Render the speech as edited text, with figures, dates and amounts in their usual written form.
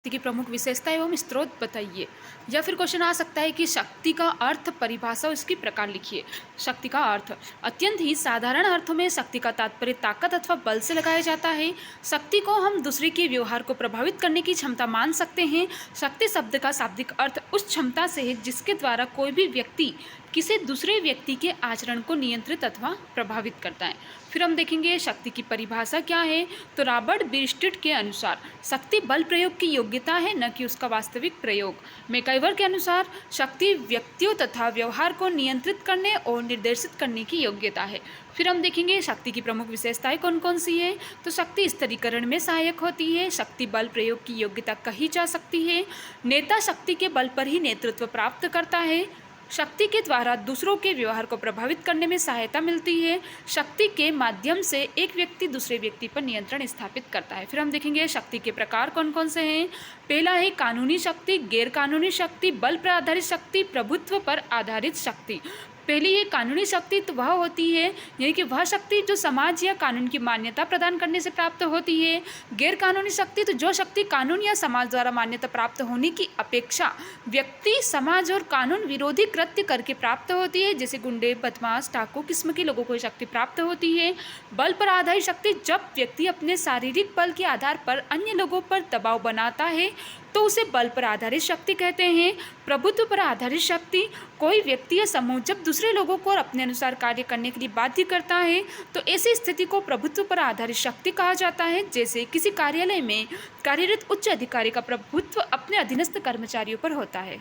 शक्ति की प्रमुख विशेषता एवं स्रोत बताइए। या फिर क्वेश्चन आ सकता है कि शक्ति का अर्थ, परिभाषा और इसकी प्रकार लिखिए। शक्ति का अर्थ अत्यंत ही साधारण अर्थों में शक्ति का तात्पर्य ताकत अथवा बल से लगाया जाता है। शक्ति को हम दूसरे के व्यवहार को प्रभावित करने की क्षमता मान सकते हैं। शक्ति शब्द का शाब्दिक अर्थ उस क्षमता से है जिसके द्वारा कोई भी व्यक्ति किसी दूसरे व्यक्ति के आचरण को नियंत्रित अथवा प्रभावित करता है। फिर हम देखेंगे शक्ति की परिभाषा क्या है। तो रॉबर्ट बिरस्टिट के अनुसार शक्ति बल प्रयोग की योग्यता है, न कि उसका वास्तविक प्रयोग। मैकाइवर के अनुसार शक्ति व्यक्तियों तथा व्यवहार को नियंत्रित करने और निर्देशित करने की योग्यता है। फिर हम देखेंगे शक्ति की प्रमुख विशेषताएं कौन कौन सी है। तो शक्ति स्थिरीकरण में सहायक होती है। शक्ति बल प्रयोग की योग्यता कही जा सकती है। नेता शक्ति के बल पर ही नेतृत्व प्राप्त करता है। शक्ति के द्वारा दूसरों के व्यवहार को प्रभावित करने में सहायता मिलती है। शक्ति के माध्यम से एक व्यक्ति दूसरे व्यक्ति पर नियंत्रण स्थापित करता है। फिर हम देखेंगे शक्ति के प्रकार कौन कौन से हैं। पहला है कानूनी शक्ति, गैर कानूनी शक्ति, बल पर आधारित शक्ति, प्रभुत्व पर आधारित शक्ति। पहली है कानूनी शक्ति, तो वह होती है यानी कि वह शक्ति जो समाज या कानून की मान्यता प्रदान करने से प्राप्त होती है। गैर कानूनी शक्ति, तो जो शक्ति कानून या समाज द्वारा मान्यता प्राप्त होने की अपेक्षा व्यक्ति, समाज और कानून विरोधी कृत्य करके प्राप्त होती है, जैसे गुंडे, बदमाश, डाकू किस्म के लोगों को शक्ति प्राप्त होती है। बल पर आधारित शक्ति, जब व्यक्ति अपने शारीरिक बल के आधार पर अन्य लोगों पर दबाव बनाता है तो उसे बल पर आधारित शक्ति कहते हैं। प्रभुत्व पर आधारित शक्ति, कोई व्यक्ति या समूह जब दूसरे लोगों को अपने अनुसार कार्य करने के लिए बाध्य करता है तो ऐसी स्थिति को प्रभुत्व पर आधारित शक्ति कहा जाता है। जैसे किसी कार्यालय में कार्यरत उच्च अधिकारी का प्रभुत्व अपने अधीनस्थ कर्मचारियों पर होता है।